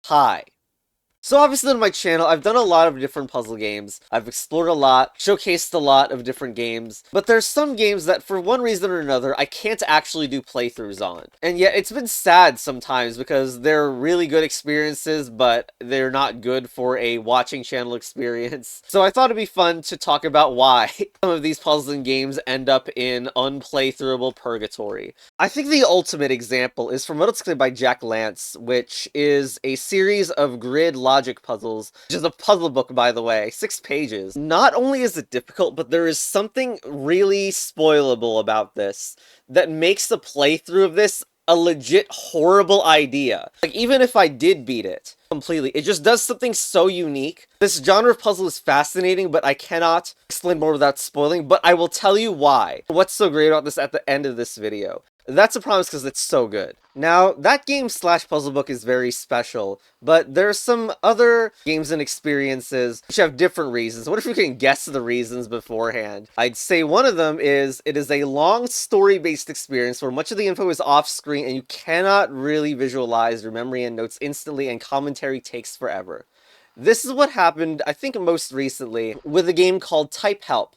Hi. So obviously on my channel, I've done a lot of different puzzle games. I've explored a lot, showcased a lot of different games, but there's some games that for one reason or another, I can't actually do playthroughs on. And yet it's been sad sometimes because they're really good experiences, but they're not good for a watching channel experience. So I thought it'd be fun to talk about why some of these puzzles and games end up in unplaythroughable purgatory. I think the ultimate example is from Moto by Jack Lance, which is a series of grid logic puzzles, which is a puzzle book, by the way, 6 pages. Not only is it difficult, but there is something really spoilable about this that makes the playthrough of this a legit horrible idea. Like, even if I did beat it completely, it just does something so unique. This genre of puzzle is fascinating, but I cannot explain more without spoiling, but I will tell you why. What's so great about this at the end of this video. That's a promise because it's so good. Now, that game slash puzzle book is very special, but there's some other games and experiences which have different reasons. What if you can guess the reasons beforehand? I'd say one of them is, it is a long story-based experience where much of the info is off-screen and you cannot really visualize your memory and notes instantly, and commentary takes forever. This is what happened, I think most recently, with a game called Type Help,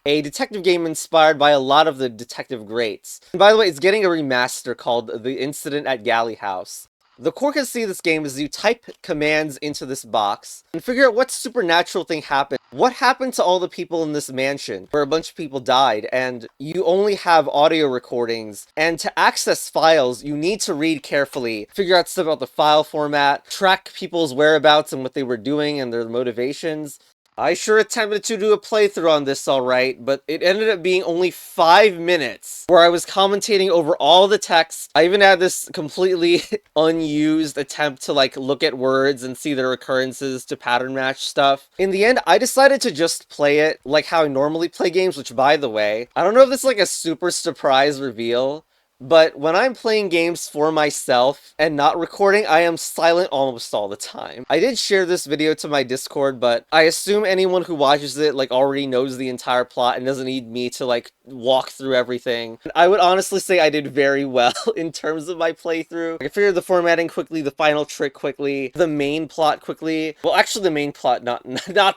a detective game inspired by a lot of the detective greats. And by the way, it's getting a remaster called The Incident at Galley House. The core concept of this game is you type commands into this box and figure out what supernatural thing happened. What happened to all the people in this mansion where a bunch of people died, and you only have audio recordings, and to access files you need to read carefully, figure out stuff about the file format, track people's whereabouts and what they were doing and their motivations. I sure attempted to do a playthrough on this alright, but it ended up being only 5 minutes where I was commentating over all the text. I even had this completely unused attempt to like look at words and see their occurrences to pattern match stuff. In the end, I decided to just play it like how I normally play games, which, by the way, I don't know if this is like a super surprise reveal, but when I'm playing games for myself and not recording, I am silent almost all the time. I did share this video to my Discord, but I assume anyone who watches it like already knows the entire plot and doesn't need me to like walk through everything. And I would honestly say I did very well in terms of my playthrough. I figured the formatting quickly, the final trick quickly, the main plot quickly. Well, actually the main plot not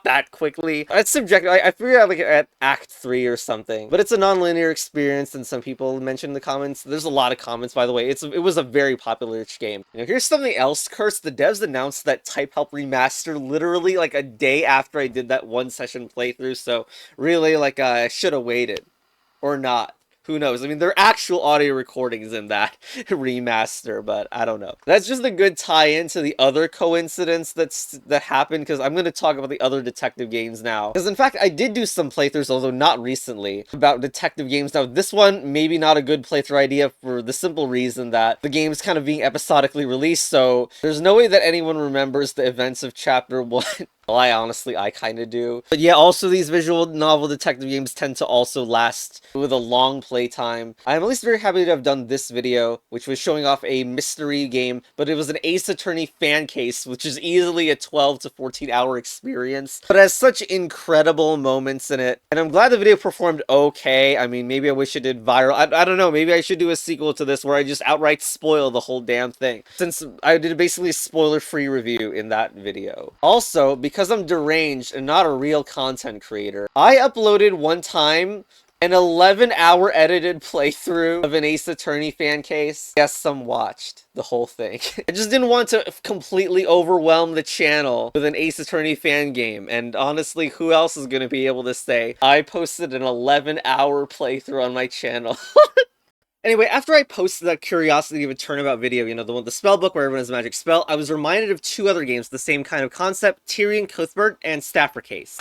that quickly. It's subjective. I figured out like at Act 3 or something. But it's a non-linear experience, and some people mentioned in the comments. There's a lot of comments, by the way. It was a very popular game. You know, here's something else. Curse, the devs announced that Type Help Remaster literally like a day after I did that 1 session playthrough, so really like I should have waited. Or not. Who knows? I mean, there are actual audio recordings in that remaster, but I don't know. That's just a good tie-in to the other coincidence that happened, because I'm going to talk about the other detective games now. Because in fact, I did do some playthroughs, although not recently, about detective games. Now, this one, maybe not a good playthrough idea for the simple reason that the game's kind of being episodically released, so there's no way that anyone remembers the events of Chapter 1. Well, I kind of do. But yeah, also these visual novel detective games tend to also last with a long playtime. I'm at least very happy to have done this video, which was showing off a mystery game, but it was an Ace Attorney fan case, which is easily a 12 to 14 hour experience, but has such incredible moments in it. And I'm glad the video performed okay. I mean, maybe I wish it did viral. I don't know, maybe I should do a sequel to this where I just outright spoil the whole damn thing, since I did basically a spoiler-free review in that video. Also, because I'm deranged and not a real content creator, I uploaded one time an 11-hour edited playthrough of an Ace Attorney fan case. Yes, some watched the whole thing. I just didn't want to completely overwhelm the channel with an Ace Attorney fan game, and honestly, who else is going to be able to say I posted an 11-hour playthrough on my channel? Anyway, after I posted that Curiosity of a Turnabout video, you know, the one, the spell book where everyone has a magic spell, I was reminded of 2 other games, the same kind of concept, Tyrion Cuthbert and Staffer Case.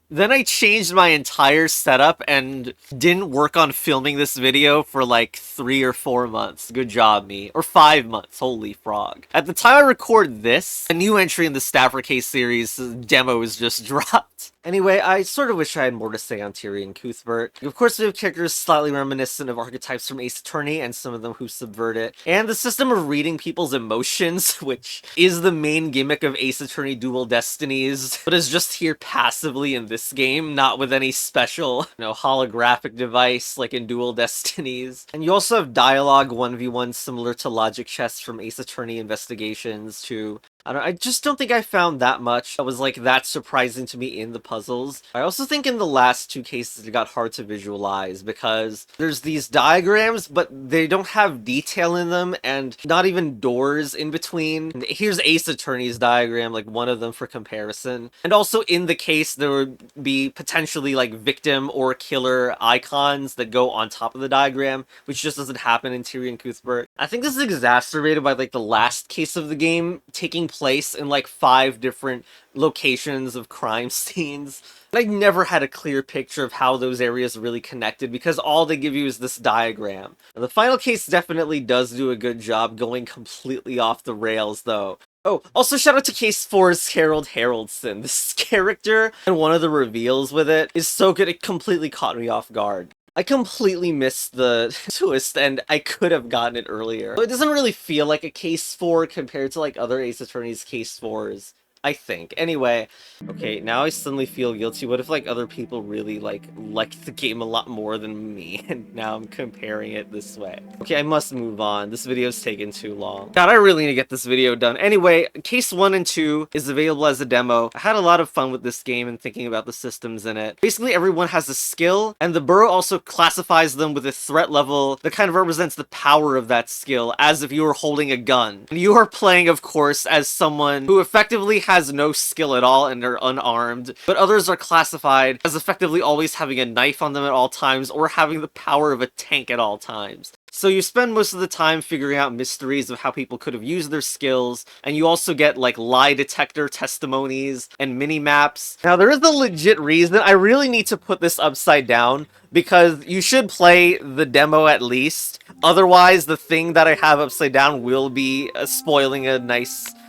Then I changed my entire setup and didn't work on filming this video for like 3 or 4 months. Good job, me. Or 5 months. Holy frog. At the time I record this, a new entry in the Staffer Case series demo was just dropped. Anyway, I sort of wish I had more to say on Tyrion Cuthbert. Of course, we have characters slightly reminiscent of archetypes from Ace Attorney, and some of them who subvert it. And the system of reading people's emotions, which is the main gimmick of Ace Attorney Dual Destinies, but is just here passively in this game, not with any special, holographic device like in Dual Destinies. And you also have dialogue 1v1 similar to Logic Chess from Ace Attorney Investigations to I just don't think I found that much that was like that surprising to me in the puzzles. I also think in the last two cases it got hard to visualize because there's these diagrams, but they don't have detail in them and not even doors in between. And here's Ace Attorney's diagram, like one of them for comparison. And also in the case there would be potentially like victim or killer icons that go on top of the diagram, which just doesn't happen in Tyrion Cuthbert. I think this is exacerbated by like the last case of the game taking place in like 5 different locations of crime scenes. I never had a clear picture of how those areas really connected because all they give you is this diagram. And the final case definitely does do a good job going completely off the rails though. Oh, also shout out to Case 4's Harold Haraldson. This character and one of the reveals with it is so good it completely caught me off guard. I completely missed the twist, and I could have gotten it earlier. It doesn't really feel like a Case 4 compared to like other Ace Attorney's Case 4s. I think. Anyway, okay, now I suddenly feel guilty. What if, like, other people really, liked the game a lot more than me, and now I'm comparing it this way? Okay, I must move on. This video's taken too long. God, I really need to get this video done. Anyway, Case 1 and 2 is available as a demo. I had a lot of fun with this game and thinking about the systems in it. Basically, everyone has a skill, and the Burrow also classifies them with a threat level that kind of represents the power of that skill, as if you were holding a gun. And you are playing, of course, as someone who effectively has no skill at all and are unarmed, but others are classified as effectively always having a knife on them at all times or having the power of a tank at all times. So you spend most of the time figuring out mysteries of how people could have used their skills, and you also get, like, lie detector testimonies and mini-maps. Now, there is a legit reason I really need to put this upside down, because you should play the demo at least. Otherwise, the thing that I have upside down will be spoiling a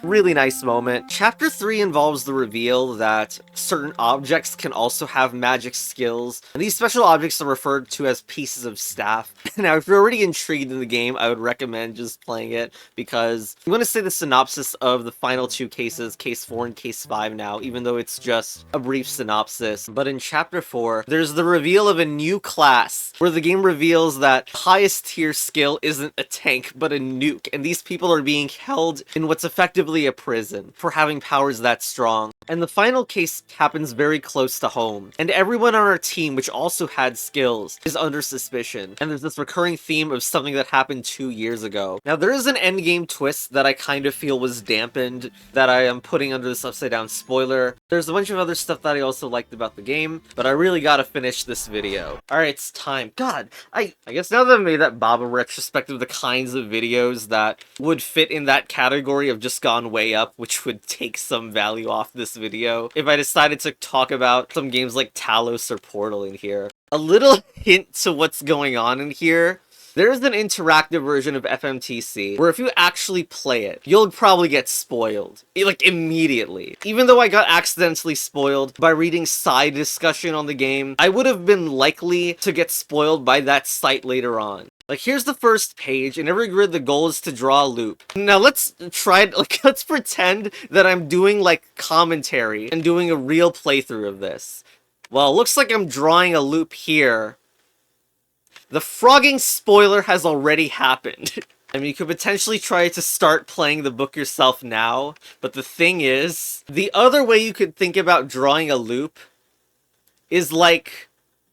really nice moment. Chapter 3 involves the reveal that certain objects can also have magic skills, and these special objects are referred to as pieces of staff. Now, if you're already intrigued in the game, I would recommend just playing it, because I'm going to say the synopsis of the final 2 cases, Case 4 and Case 5 now, even though it's just a brief synopsis. But in Chapter 4, there's the reveal of a new class, where the game reveals that highest tier skill isn't a tank, but a nuke, and these people are being held in what's effectively a prison for having powers that strong. And the final case happens very close to home, and everyone on our team, which also had skills, is under suspicion. And there's this recurring theme of something that happened 2 years ago. Now, there is an endgame twist that I kind of feel was dampened, that I am putting under this upside down spoiler. There's a bunch of other stuff that I also liked about the game, but I really gotta finish this video. Alright, it's time. God, I guess now that I've made that Baba retrospective, the kinds of videos that would fit in that category of just gone way up, which would take some value off this video, if I decided to talk about some games like Talos or Portal in here. A little hint to what's going on in here. There's an interactive version of FMTC, where if you actually play it, you'll probably get spoiled. Like, immediately. Even though I got accidentally spoiled by reading side discussion on the game, I would have been likely to get spoiled by that site later on. Like, here's the first page. In every grid, the goal is to draw a loop. Now, let's pretend that I'm doing, like, commentary and doing a real playthrough of this. Well, it looks like I'm drawing a loop here. The frogging spoiler has already happened. I mean, you could potentially try to start playing the book yourself now, but the thing is, the other way you could think about drawing a loop is like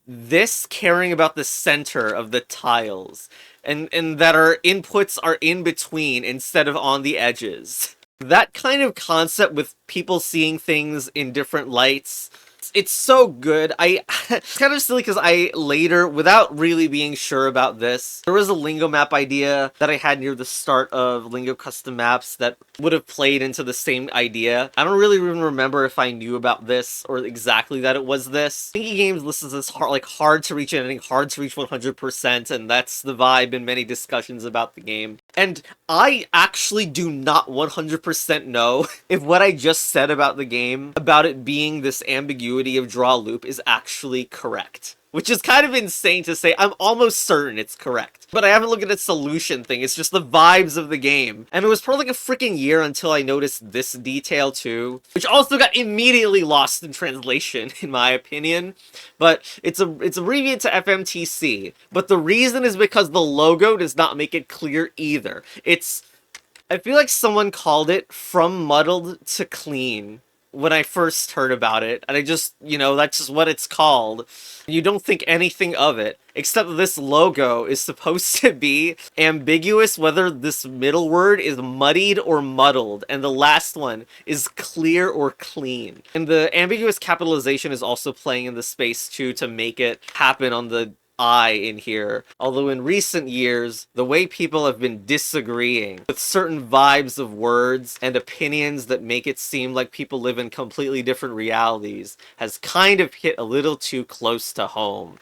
this, caring about the center of the tiles, and that our inputs are in between instead of on the edges. That kind of concept with people seeing things in different lights, it's so good. It's kind of silly because I later, without really being sure about this, there was a Lingo map idea that I had near the start of Lingo Custom Maps that would have played into the same idea. I don't really even remember if I knew about this or exactly that it was this. Thinky Games lists this hard to reach ending, hard to reach 100%, and that's the vibe in many discussions about the game. And I actually do not 100% know if what I just said about the game, about it being this ambiguity ambiguity of draw loop is actually correct. Which is kind of insane to say. I'm almost certain it's correct. But I haven't looked at its solution thing. It's just the vibes of the game. And it was probably like a freaking year until I noticed this detail too. Which also got immediately lost in translation, in my opinion. But it's abbreviated to FMTC. But the reason is because the logo does not make it clear either. I feel like someone called it from muddled to clean when I first heard about it, and I just, that's just what it's called. You don't think anything of it, except this logo is supposed to be ambiguous whether this middle word is muddied or muddled, and the last one is clear or clean. And the ambiguous capitalization is also playing in the space too to make it happen on the I in here. Although in recent years, the way people have been disagreeing with certain vibes of words and opinions that make it seem like people live in completely different realities has kind of hit a little too close to home.